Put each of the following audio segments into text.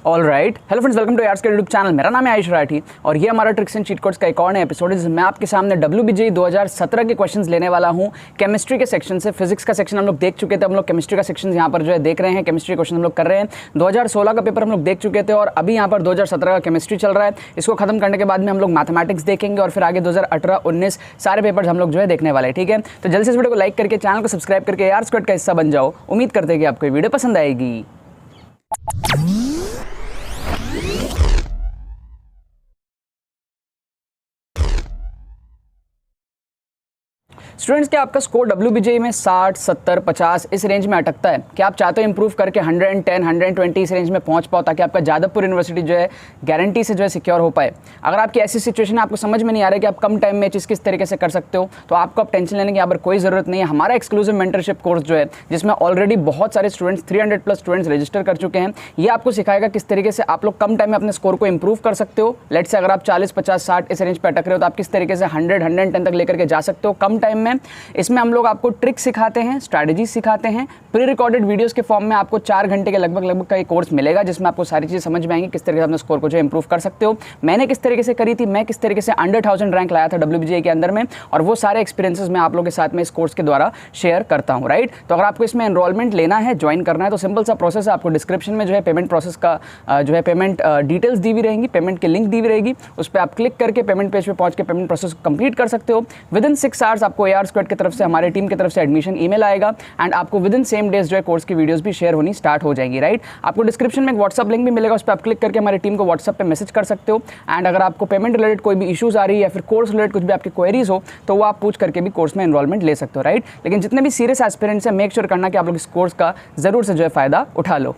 All right, hello friends, welcome to यार्स का YouTube channel. मेरा नाम है आयुष राठी और ये हमारा ट्रिक्स एंड चीट कोड्स का एक और नया एपिसोड है जिसमें आपके सामने WBJ 2017 के क्वेश्चंस लेने वाला हूं केमिस्ट्री के सेक्शन से। फिजिक्स का सेक्शन हम लोग देख चुके थे, हम लोग केमिस्ट्री का सेक्शन यहाँ पर जो है देख रहे हैं। केमिस्ट्री क्वेश्चन हम लोग कर रहे हैं। 2016 का पेपर हम लोग देख चुके थे और अभी यहाँ पर 2017 का केमिस्ट्री चल रहा है। इसको खत्म करने के बाद में हम लोग मैथमेटिक्स देखेंगे और फिर आगे 2018-19 सारे पेपर्स हम लोग जो है देखने वाले हैं। ठीक है, तो जल्दी से इस वीडियो को लाइक करके चैनल को सब्सक्राइब करके यार स्क्वाड का हिस्सा बन जाओ। उम्मीद करते हैं कि आपको ये वीडियो पसंद आएगी। स्टूडेंट्स, क्या आपका स्कोर WBJ में 60, 70, 50 इस रेंज में अटकता है? क्या आप चाहते हो इंप्रूव करके 110, 120 इस रेंज में पहुंच पाओ ताकि आपका जादवपुर यूनिवर्सिटी जो है गारंटी से जो है सिक्योर हो पाए? अगर आपकी ऐसी सिचुएशन है, आपको समझ में नहीं आ रहा है कि आप कम टाइम में चीज़ किस तरीके से कर सकते हो, तो आपको अब टेंशन लेने की यहाँ पर कोई ज़रूरत नहीं है। हमारा एक्सक्लूसिव मेंटरशिप कोर्स जो है जिसमें ऑलरेडी बहुत सारे स्टूडेंट्स 300+ स्टूडेंट्स रजिस्टर कर चुके हैं, ये आपको सिखाएगा किस तरीके से आप लोग कम टाइम में अपने स्कोर को इंप्रूव कर सकते हो। लेट से अगर आप 40, 50, 60 इस रेंज पर अटक रहे हो तो आप किस तरीके से 100, 110 तक लेकर के जा सकते हो कम टाइम में। इसमें हम लोग आपको ट्रिक सिखाते हैं, स्ट्रैटेजी सिखाते हैं। प्री रिकॉर्डेड वीडियोस के फॉर्म में आपको 4 घंटे के लगभग का एक कोर्स मिलेगा जिसमें आपको सारी चीज़ें समझ में आएंगी, किस तरीके से अपने स्कोर को जो इंप्रूव कर सकते हो। मैंने किस तरीके से करी थी, मैं किस तरीके से अंडर 1000 रैंक लाया था WBJ के अंदर में, और वो सारे एक्सपीरियंसेस मैं आप लोगों के साथ में इस कोर्स के द्वारा शेयर करता हूँ। राइट, तो अगर आपको इसमें एनरोलमेंट लेना है, ज्वाइन करना है, तो सिंपल सा प्रोसेस है। आपको डिस्क्रिप्शन में जो है पेमेंट प्रोसेस का जो है पेमेंट डिटेल्स दी हुई रहेंगी, पेमेंट की लिंक दी हुई रहेगी। उस पर आप क्लिक करके पेमेंट पेज पे पहुंच के पेमेंट प्रोसेस कंप्लीट कर सकते हो। विदिन 6 आवर्स आपको AR स्क्वाड की तरफ से, हमारी टीम की तरफ से एडमिशन ईमेल आएगा एंड आपको विदिन सेम डेज जो है कोर्स की वीडियोस भी शेयर होनी स्टार्ट हो जाएंगी। राइट, आपको डिस्क्रिप्शन में एक व्हाट्सअप लिंक भी मिलेगा, उस पर आप क्लिक करके हमारी टीम को व्हाट्सअप पे मैसेज कर सकते हो। एंड अगर आपको पेमेंट रिलेटेड कोई भी इश्यूज आ रही है या फिर कोर्स रिलेटेड कुछ भी आपकी क्वेरीज हो तो वो आप पूछ करके भी कोर्स में एनरोलमेंट ले सकते हो। राइट, लेकिन जितने भी सीरियस एस्पिरेंट्स हैं, मेक श्योर करना कि आप लोग इस कोर्स का जरूर से जो है फायदा उठा लो।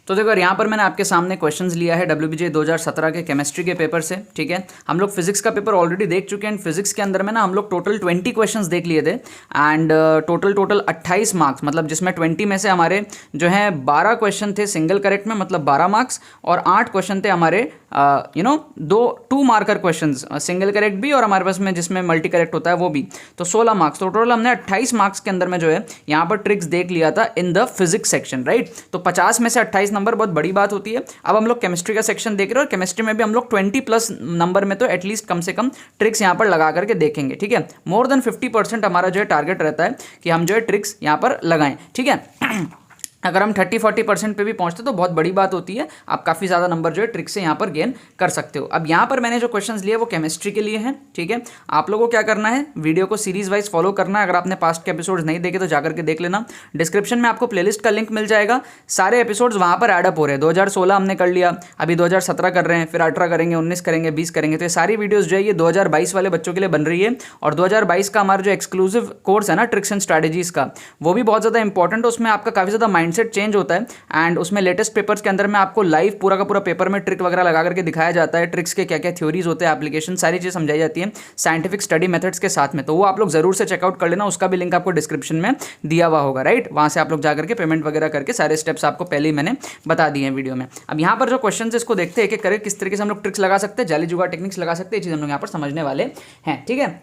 तो देखो, यहाँ पर मैंने आपके सामने क्वेश्चंस लिया है WBJ 2017 के केमिस्ट्री के पेपर से। ठीक है, हम लोग फिजिक्स का पेपर ऑलरेडी देख चुके हैं। फिजिक्स के अंदर में ना हम लोग टोटल 20 क्वेश्चंस देख लिए थे एंड टोटल 28 मार्क्स, मतलब जिसमें 20 में से हमारे जो है 12 क्वेश्चन थे सिंगल करेक्ट में, मतलब 12 मार्क्स, और 8 क्वेश्चन थे हमारे 2 मार्कर क्वेश्चन, सिंगल करेक्ट भी और हमारे पास में जिसमें मल्टी करेक्ट होता है वो भी, तो 16 मार्क्स। तो टोटल हमने 28 मार्क्स के अंदर में जो है यहाँ पर ट्रिक्स देख लिया था in the physics section. Right, तो 50 में से 28 नंबर बहुत बड़ी बात होती है। अब हम लोग केमिस्ट्री का सेक्शन देख रहे हैं और केमिस्ट्री में भी हम लोग 20+ नंबर में तो एटलीस्ट कम से कम ट्रिक्स यहाँ पर लगा करके देखेंगे। ठीक है, मोर देन 50% हमारा जो है टारगेट रहता है कि हम जो है ट्रिक्स यहाँ पर लगाएं। ठीक है, अगर हम 30-40% पे भी पहुंचते तो बहुत बड़ी बात होती है, आप काफ़ी ज़्यादा नंबर जो है ट्रिक से यहाँ पर गेन कर सकते हो। अब यहाँ पर मैंने जो क्वेश्चंस लिए वो केमिस्ट्री के लिए हैं। ठीक है, आप लोगों को क्या करना है, वीडियो को सीरीज वाइज फॉलो करना है। अगर आपने पास्ट के एपिसोड्स नहीं देखे तो जाकर के देख लेना। डिस्क्रिप्शन में आपको प्लेलिस्ट का लिंक मिल जाएगा, सारे एपिसोड्स वहाँ पर एडअप हो रहे हैं। 2016 हमने कर लिया, अभी 2017 कर रहे हैं, फिर 18 करेंगे, 19 करेंगे, 20 करेंगे। तो ये सारी वीडियोज़ जो है ये 2022 वाले बच्चों के लिए बन रही है। और 2022 का हमारा जो एक्सक्लूसिव कोर्स है ना ट्रिक्स एंड स्ट्रैटेजीज़ का, वो भी बहुत ज़्यादा इंपॉर्टेंट है। उसमें आपका काफ़ी ज़्यादा माइंडसेट चेंज होता है एंड उसमें लेटेस्ट पेपर्स के अंदर में आपको लाइव पूरा का पूरा पेपर में ट्रिक वगैरह लगा करके दिखाया जाता है। ट्रिक्स के क्या क्या थ्योरीज होते हैं, एप्लीकेशन, सारी चीज़ समझाई जाती है साइंटिफिक स्टडी मेथड्स के साथ में। तो वो आप लोग जरूर से चेकआउट कर लेना, उसका भी लिंक आपको डिस्क्रिप्शन में दिया हुआ होगा। राइट, वहाँ से आप लोग जाकर के पेमेंट वगैरह करके सारे स्टेप्स आपको पहले ही मैंने बता दिए हैं वीडियो में। अब यहाँ पर जो क्वेश्चन है इसको देखते हैं कि करें किस तरीके से हम लोग ट्रिक्स लगा सकते हैं, जाली जुगाड़ टेक्निक्स लगा सकते हैं, ये चीज़ हम लोग यहाँ पर समझने वाले हैं। ठीक है,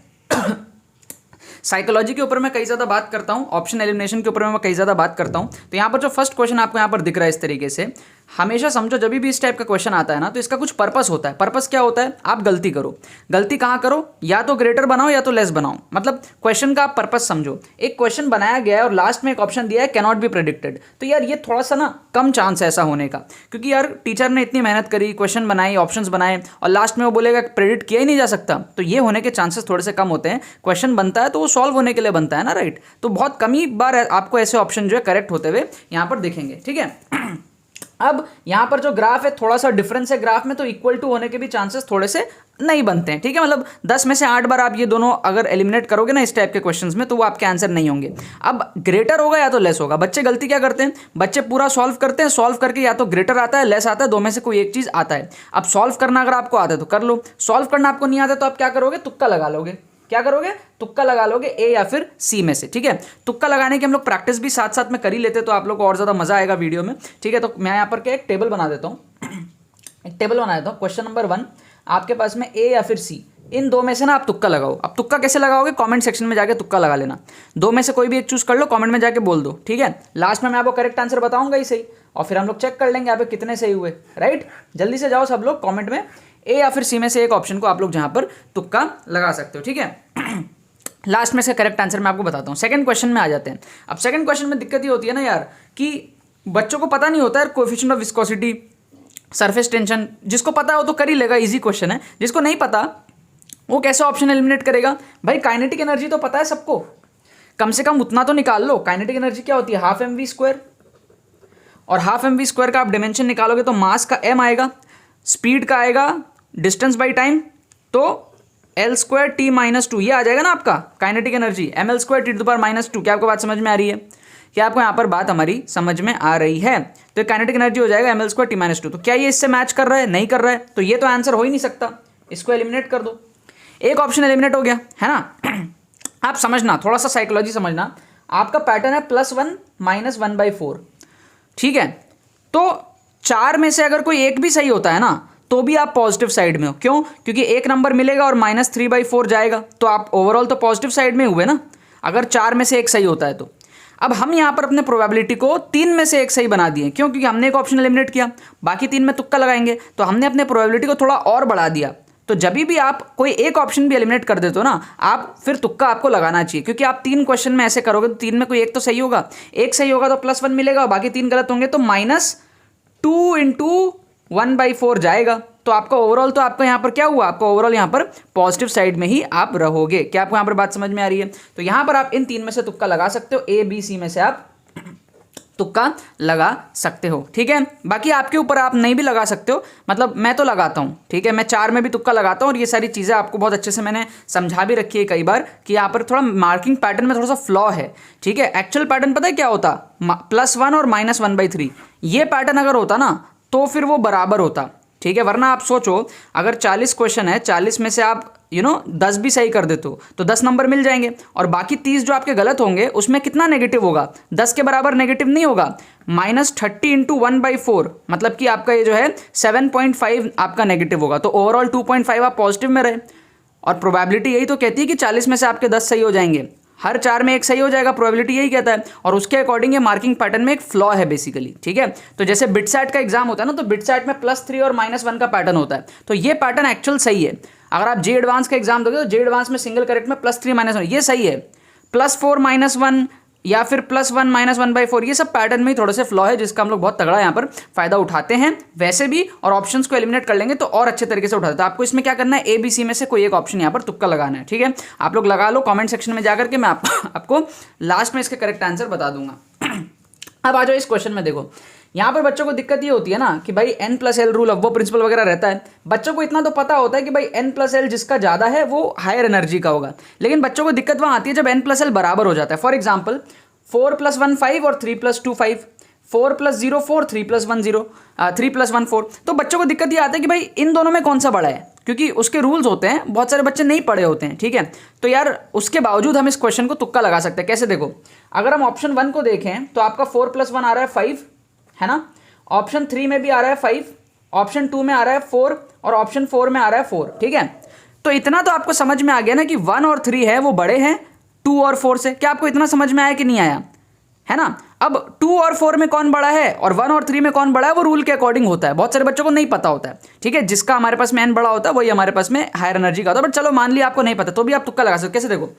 साइकोलॉजी के ऊपर मैं कई ज़्यादा बात करता हूँ, ऑप्शन एलिमिनेशन के ऊपर मैं कई ज़्यादा बात करता हूँ। तो यहाँ पर जो फर्स्ट क्वेश्चन आपको यहाँ पर दिख रहा है इस तरीके से, हमेशा समझो जब भी इस टाइप का क्वेश्चन आता है ना तो इसका कुछ पर्पस होता है। पर्पस क्या होता है, आप गलती करो। गलती कहाँ करो, या तो ग्रेटर बनाओ या तो लेस बनाओ। मतलब क्वेश्चन का आप पर्पस समझो। एक क्वेश्चन बनाया गया है और लास्ट में एक ऑप्शन दिया है कैन नॉट बी प्रेडिक्टेड, तो यार ये थोड़ा सा ना कम चांस है ऐसा होने का, क्योंकि यार टीचर ने इतनी मेहनत करी, क्वेश्चन बनाई, ऑप्शंस बनाए और लास्ट में वो बोलेगा प्रेडिक्ट किया ही नहीं जा सकता, तो ये होने के चांसेस थोड़े से कम होते हैं। क्वेश्चन बनता है तो वो सॉल्व होने के लिए बनता है ना। राइट, तो बहुत कम ही बार आपको ऐसे ऑप्शन जो है करेक्ट होते हुए यहाँ पर दिखेंगे। ठीक है, अब यहाँ पर जो ग्राफ है थोड़ा सा डिफरेंस है ग्राफ में, तो इक्वल टू होने के भी चांसेस थोड़े से नहीं बनते हैं। ठीक है, मतलब 10 में से 8 बार आप ये दोनों अगर एलिमिनेट करोगे ना इस टाइप के क्वेश्चंस में तो वो आपके आंसर नहीं होंगे। अब ग्रेटर होगा या तो लेस होगा। बच्चे गलती क्या करते हैं, बच्चे पूरा सॉल्व करते हैं, सॉल्व करके या तो ग्रेटर आता है, लेस आता है, दो में से कोई एक चीज़ आता है। अब सॉल्व करना अगर आपको आता है तो कर लो, सॉल्व करना आपको नहीं आता तो आप क्या करोगे, तुक्का लगा लोगे। क्या करोगे, तुक्का लगा लोगे, ए या फिर सी में से। ठीक है, तुक्का लगाने की हम लोग प्रैक्टिस भी साथ साथ में कर ही लेते तो आप लोग को और ज़्यादा मजा आएगा वीडियो में। ठीक है, तो मैं यहाँ पर क्या एक टेबल बना देता हूँ, एक टेबल बना देता हूँ। क्वेश्चन नंबर 1 आपके पास में ए या फिर सी, इन दो में से ना आप तुक्का लगाओ। अब तुक्का कैसे लगाओगे, कमेंट सेक्शन में जाके तुक्का लगा लेना। दो में से कोई भी एक चूज कर लो, कमेंट में जाके बोल दो। ठीक है, लास्ट में मैं आपको करेक्ट आंसर बताऊंगा ही सही, और फिर हम लोग चेक कर लेंगे यहाँ पे कितने सही हुए, राइट। जल्दी से जाओ सब लोग कमेंट में ए या फिर सी में से एक ऑप्शन को आप लोग जहाँ पर तुक्का लगा सकते हो, ठीक है। लास्ट में इसका करेक्ट आंसर मैं आपको बताता हूँ। सेकंड क्वेश्चन में आ जाते हैं। अब सेकंड क्वेश्चन में दिक्कत ये होती है ना यार कि बच्चों को पता नहीं होता है coefficient of viscosity, surface tension. जिसको पता हो तो कर ही लेगा, इजी क्वेश्चन है। जिसको नहीं पता वो कैसे ऑप्शन एलिमिनेट करेगा? भाई काइनेटिक एनर्जी तो पता है सबको, कम से कम उतना तो निकाल लो। काइनेटिक एनर्जी क्या होती है? हाफ mv², और हाफ mv² का आप डायमेंशन निकालोगे तो मास का m आएगा, स्पीड का आएगा डिस्टेंस बाई टाइम, तो L² t-2 ये आ जाएगा ना आपका काइनेटिक एनर्जी, mL² t⁻²। क्या आपको बात समझ में आ रही है? क्या आपको यहाँ पर बात हमारी समझ में आ रही है? तो काइनेटिक एनर्जी हो जाएगा mL² t-2। तो क्या ये इससे मैच कर रहा है? नहीं कर रहा है, तो ये तो आंसर हो ही नहीं सकता। इसको एलिमिनेट कर दो, एक ऑप्शन एलिमिनेट हो गया, है ना। आप समझना, थोड़ा सा साइकोलॉजी समझना। आपका पैटर्न है +1 -1/4, ठीक है। तो 4 में से अगर कोई एक भी सही होता है ना तो भी आप पॉजिटिव साइड में हो। क्यों? क्योंकि एक नंबर मिलेगा और -3/4 जाएगा, तो आप ओवरऑल तो पॉजिटिव साइड में हुए ना, अगर 4 में से एक सही होता है तो। अब हम यहाँ पर अपने प्रोबेबिलिटी को 3 में से एक सही बना दिए। क्यों? क्योंकि हमने एक ऑप्शन एलिमिनेट किया, बाकी 3 में तुक्का लगाएंगे, तो हमने अपने प्रोबेबिलिटी को थोड़ा और बढ़ा दिया। तो जब भी आप कोई एक ऑप्शन भी एलिमिनेट कर देते हो ना, आप फिर तुक्का आपको लगाना चाहिए, क्योंकि आप 3 क्वेश्चन में ऐसे करोगे तो 3 में कोई एक तो सही होगा, एक सही होगा तो +1 मिलेगा, बाकी 3 गलत होंगे तो -2 × 1/4 जाएगा। तो आपका ओवरऑल तो आपका यहाँ पर क्या हुआ? आपका ओवरऑल यहाँ पर पॉजिटिव साइड में ही आप रहोगे। क्या आपको यहाँ पर बात समझ में आ रही है? तो यहाँ पर आप इन 3 में से तुक्का लगा सकते हो, A B C में से आप तुक्का लगा सकते हो, ठीक है। बाकी आपके ऊपर, आप नहीं भी लगा सकते हो, मतलब मैं तो लगाता हूँ, ठीक है। मैं 4 में भी तुक्का लगाता हूँ, और ये सारी चीज़ें आपको बहुत अच्छे से मैंने समझा भी रखी है कई बार कि यहाँ पर थोड़ा मार्किंग पैटर्न में थोड़ा सा फ्लॉ है, ठीक है। एक्चुअल पैटर्न पता है क्या होता? +1 और -1/3, ये पैटर्न अगर होता ना तो फिर वो बराबर होता, ठीक है। वरना आप सोचो, अगर 40 क्वेश्चन है, 40 में से आप 10 भी सही कर देते हो तो 10 नंबर मिल जाएंगे, और बाकी 30 जो आपके गलत होंगे उसमें कितना नेगेटिव होगा? 10 के बराबर नेगेटिव नहीं होगा, -30 × 1/4, मतलब कि आपका ये जो है 7.5 आपका नेगेटिव होगा। तो ओवरऑल 2.5 आप पॉजिटिव में रहे, और प्रोबेबिलिटी यही तो कहती है कि 40 में से आपके 10 सही हो जाएंगे, हर 4 में एक सही हो जाएगा, प्रोबेबिलिटी यही कहता है। और उसके अकॉर्डिंग ये मार्किंग पैटर्न में एक फ्लॉ है बेसिकली, ठीक है। तो जैसे बिटसैट का एग्जाम होता है ना, तो बिटसैट में +3 और -1 का पैटर्न होता है, तो ये पैटर्न एक्चुअल सही है। अगर आप जे एडवांस का एग्जाम दोगे तो जे एडवांस में सिंगल करेक्ट में +3 -1 ये सही है, +4 -1 या फिर +1 -1/4 ये सब पैटर्न में ही थोड़े से फ्लॉ है, जिसका हम लोग बहुत तगड़ा यहाँ पर फायदा उठाते हैं वैसे भी। और ऑप्शंस को एलिमिनेट कर लेंगे तो और अच्छे तरीके से उठाते हैं। तो आपको इसमें क्या करना है? A B C में से कोई एक ऑप्शन यहाँ पर तुक्का लगाना है, ठीक है। आप लोग लगा लो कमेंट सेक्शन में जाकर के, मैं आपको लास्ट में इसके करेक्ट आंसर बता दूंगा। अब आ जाओ इस क्वेश्चन में, देखो यहाँ पर बच्चों को दिक्कत ये होती है ना कि भाई N+L रूल, अब वो प्रिंसिपल वगैरह रहता है, बच्चों को इतना तो पता होता है कि भाई N+L जिसका ज़्यादा है वो हायर एनर्जी का होगा। लेकिन बच्चों को दिक्कत वहाँ आती है जब N+L बराबर हो जाता है। फॉर एग्जाम्पल 4 + 1 5 और 3 + 2 5, 4 + 0 4, 3 + 1 0, 3 + 1 4। तो बच्चों को दिक्कत ये आता है कि भाई इन दोनों में कौन सा बड़ा है, क्योंकि उसके रूल्स होते हैं, बहुत सारे बच्चे नहीं पढ़े होते हैं, ठीक है। तो यार उसके बावजूद हम इस क्वेश्चन को तुक्का लगा सकते हैं। कैसे? देखो, अगर हम ऑप्शन 1 को देखें तो आपका 4 + 1 आ रहा है 5, है ना। ऑप्शन 3 में भी आ रहा है 5, ऑप्शन 2 में आ रहा है 4, और ऑप्शन 4 में आ रहा है 4, ठीक है। तो इतना तो आपको समझ में आ गया ना कि 1 और 3 है वो बड़े हैं 2 और 4 से। क्या आपको इतना समझ में आया कि नहीं आया? है ना। अब 2 और 4 में कौन बड़ा है और 1 और 3 में कौन बड़ा है वो रूल के अकॉर्डिंग होता है, बहुत सारे बच्चों को नहीं पता होता है, ठीक है। जिसका हमारे पास में n बड़ा होता है वही हमारे पास में हायर एनर्जी का होता है। बट चलो मान लिया आपको नहीं पता, तो भी आप तुक्का लगा सकते हो। कैसे? देखो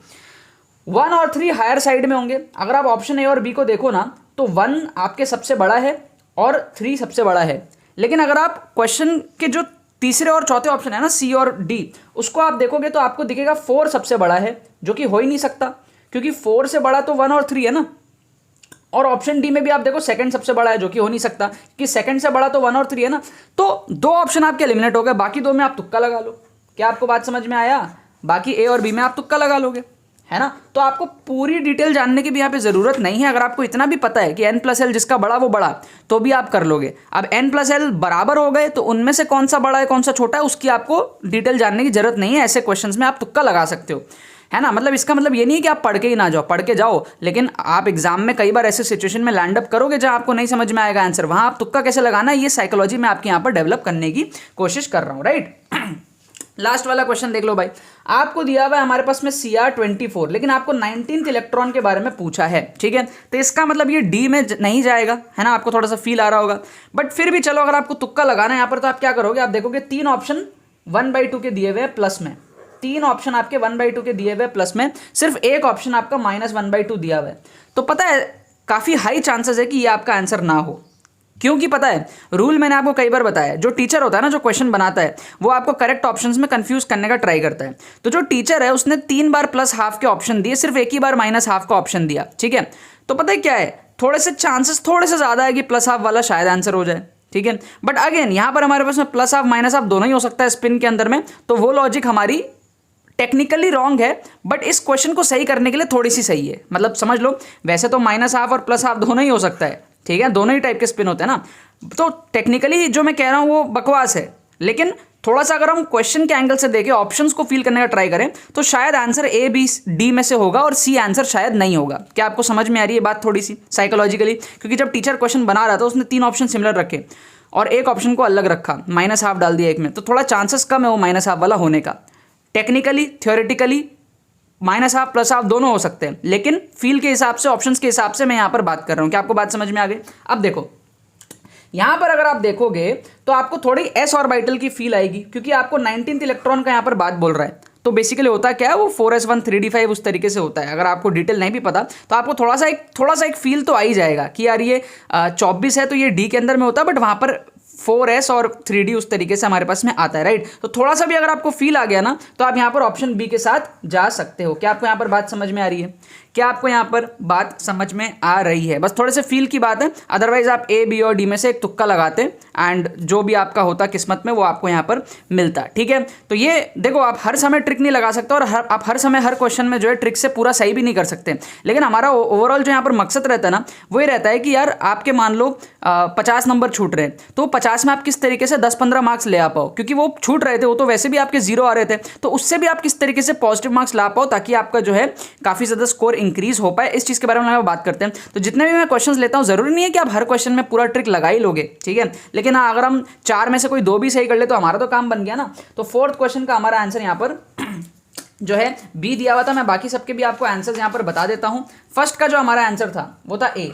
1 और 3 हायर साइड में होंगे। अगर आप ऑप्शन A और B को देखो ना तो 1 आपके सबसे बड़ा है और 3 सबसे बड़ा है। लेकिन अगर आप क्वेश्चन के जो तीसरे और चौथे ऑप्शन है ना C और D, उसको आप देखोगे तो आपको दिखेगा 4 सबसे बड़ा है, जो कि हो ही नहीं सकता, क्योंकि 4 से बड़ा तो 1 और 3 है ना। और ऑप्शन डी में भी आप देखो सेकंड सबसे बड़ा है, जो कि हो नहीं सकता कि सेकंड से बड़ा तो 1 और 3 है ना। तो 2 ऑप्शन आपके एलिमिनेट हो गए, बाकी 2 में आप तुक्का लगा लो। क्या आपको बात समझ में आया? बाकी ए और बी में आप तुक्का लगा लोगे, है ना। तो आपको पूरी डिटेल जानने की भी यहाँ पे जरूरत नहीं है। अगर आपको इतना भी पता है कि N+L जिसका बड़ा वो बड़ा, तो भी आप कर लोगे। अब N+L बराबर हो गए तो उनमें से कौन सा बड़ा है कौन सा छोटा है उसकी आपको डिटेल जानने की जरूरत नहीं है। ऐसे क्वेश्चंस में आप तुक्का लगा सकते हो, है ना। मतलब इसका मतलब ये नहीं है कि आप पढ़ के ही ना जाओ, पढ़ के जाओ, लेकिन आप एग्जाम में कई बार ऐसे सिचुएशन में लैंड अप करोगे जहां आपको नहीं समझ में आएगा आंसर, वहां आप तुक्का कैसे लगाना है ये साइकोलॉजी में आपके यहाँ पर डेवलप करने की कोशिश कर रहा हूँ, राइट। लास्ट वाला क्वेश्चन देख लो भाई, आपको दिया हुआ है हमारे पास में Cr24, लेकिन आपको 19th इलेक्ट्रॉन के बारे में पूछा है, ठीक है। तो इसका मतलब ये डी में नहीं जाएगा, है ना, आपको थोड़ा सा फील आ रहा होगा, बट फिर भी चलो अगर आपको तुक्का लगाना है यहाँ पर तो आप क्या करोगे, आप देखोगे 3 ऑप्शन 1/2 के दिए हुए हैं प्लस में, 3 ऑप्शन आपके 1/2 के दिए हुए प्लस में, सिर्फ एक ऑप्शन आपका -1/2 दिया हुआ है। तो पता है काफ़ी हाई चांसेस है कि ये आपका आंसर ना हो, क्योंकि पता है रूल मैंने आपको कई बार बताया, जो टीचर होता है ना, जो क्वेश्चन बनाता है, वो आपको करेक्ट ऑप्शंस में कंफ्यूज करने का ट्राई करता है। तो जो टीचर है उसने 3 बार +½ के ऑप्शन दिए, सिर्फ एक ही बार -½ का ऑप्शन दिया, ठीक है। तो पता है क्या है, थोड़े से चांसेस थोड़े से ज़्यादा है कि +½ वाला शायद आंसर हो जाए, ठीक है। बट अगेन यहाँ पर हमारे पास में +½ -½ दोनों ही हो सकता है स्पिन के अंदर में, तो वो लॉजिक हमारी टेक्निकली रॉन्ग है, बट इस क्वेश्चन को सही करने के लिए थोड़ी सी सही है। मतलब समझ लो, वैसे तो -½ और +½ दोनों ही हो सकता है, ठीक है, दोनों ही टाइप के स्पिन होते हैं ना। तो टेक्निकली जो मैं कह रहा हूँ वो बकवास है, लेकिन थोड़ा सा अगर हम क्वेश्चन के एंगल से देखें, ऑप्शंस को फील करने का ट्राई करें, तो शायद आंसर A, B, D में से होगा और C आंसर शायद नहीं होगा। क्या आपको समझ में आ रही है बात थोड़ी सी साइकोलॉजिकली? क्योंकि जब टीचर क्वेश्चन बना रहा था उसने 3 ऑप्शन सिमिलर रखे और एक ऑप्शन को अलग रखा, -½ डाल दिया एक में, तो थोड़ा चांसेस कम है वो -½ वाला होने का। टेक्निकली थ्योरेटिकली -½ +½ दोनों हो सकते हैं, लेकिन फील के हिसाब से, ऑप्शंस के हिसाब से मैं यहाँ पर बात कर रहा हूँ। क्या आपको बात समझ में आ गई? अब देखो यहाँ पर अगर आप देखोगे तो आपको थोड़ी s ऑर्बिटल की फील आएगी, क्योंकि आपको 19th इलेक्ट्रॉन का यहाँ पर बात बोल रहा है। तो बेसिकली होता क्या है, वो 4s1 3d5 उस तरीके से होता है। अगर आपको डिटेल नहीं भी पता तो आपको थोड़ा सा एक फील तो आ ही जाएगा कि यार ये 24 है तो ये d के अंदर में होता है, बट वहाँ पर 4s और 3d उस तरीके से हमारे पास में आता है, राइट। तो थोड़ा सा भी अगर आपको फील आ गया ना, तो आप यहाँ पर ऑप्शन बी के साथ जा सकते हो। क्या आपको यहाँ पर बात समझ में आ रही है? क्या आपको यहाँ पर बात समझ में आ रही है? बस थोड़े से फील की बात है, अदरवाइज आप A, B और D में से एक तुक्का लगाते एंड जो भी आपका होता किस्मत में वो आपको यहाँ पर मिलता, ठीक है। तो ये देखो, आप हर समय ट्रिक नहीं लगा सकते और आप हर समय हर क्वेश्चन में जो है ट्रिक से पूरा सही भी नहीं कर सकते, लेकिन हमारा ओवरऑल जो यहाँ पर मकसद रहता है ना, वो ये रहता है कि यार आपके मान लो 50 नंबर छूट रहे हैं, तो 50 में आप किस तरीके से 10-15 मार्क्स ले आ पाओ, क्योंकि वो छूट रहे थे, वो तो वैसे भी आपके 0 आ रहे थे, तो उससे भी आप किस तरीके से पॉजिटिव मार्क्स ला पाओ ताकि आपका जो है काफ़ी ज़्यादा स्कोर इंक्रीज हो पाए। इस चीज़ के बारे में हम बात करते हैं। तो जितने भी मैं क्वेश्चंस लेता हूँ, ज़रूरी नहीं है कि आप हर क्वेश्चन में पूरा ट्रिक लगा ही लोगे, ठीक है, लेकिन हाँ, अगर हम 4 में से कोई 2 भी सही कर ले तो हमारा तो काम बन गया ना। तो 4th क्वेश्चन का हमारा आंसर यहाँ पर जो है बी दिया हुआ था। मैं बाकी सबके भी आपको आंसर्स यहाँ पर बता देता हूँ। फर्स्ट का जो हमारा आंसर था वो था ए,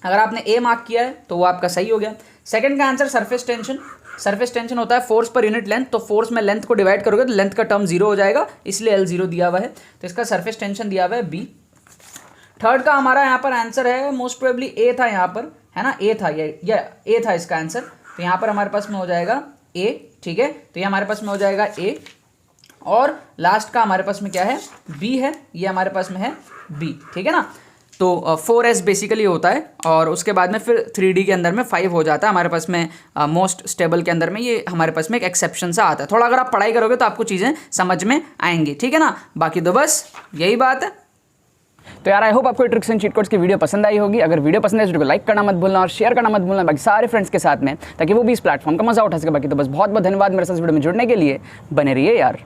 अगर आपने ए मार्क किया है तो वो आपका सही हो गया। सेकंड का answer surface tension, surface tension होता है फोर्स पर यूनिट लेंथ, तो फोर्स में लेंथ को डिवाइड करोगे तो लेंथ का टर्म 0 हो जाएगा, इसलिए L0 दिया हुआ है, तो इसका सरफेस टेंशन दिया हुआ है बी। थर्ड का हमारा यहाँ पर आंसर है मोस्ट प्रोबेबली ए था यहाँ पर, है ना, ए था, ये ए था इसका आंसर, तो यहाँ पर हमारे पास में हो जाएगा ए, ठीक है, तो ये हमारे पास में हो जाएगा ए। और लास्ट का हमारे पास में क्या है, बी है, ये हमारे पास में है बी, ठीक है ना। तो 4s बेसिकली होता है और उसके बाद में फिर 3d के अंदर में 5 हो जाता है हमारे पास में, मोस्ट स्टेबल के अंदर में ये हमारे पास में एक एक्सेप्शन सा आता है। थोड़ा अगर आप पढ़ाई करोगे तो आपको चीज़ें समझ में आएंगी, ठीक है ना। बाकी तो बस यही बात है। तो यार आई होप आपको ट्रिक्स एंड चीट कोड्स की वीडियो पसंद आई होगी। अगर वीडियो पसंद है तो वीडियो को लाइक करना मत भूलना और शेयर करना मत भूलना बाकी सारे फ्रेंड्स के साथ में, ताकि वो भी इस प्लेटफॉर्म का मजा उठा सके। बाकी तो बस बहुत बहुत धन्यवाद मेरे साथ वीडियो में जुड़ने के लिए, बने रहिए यार।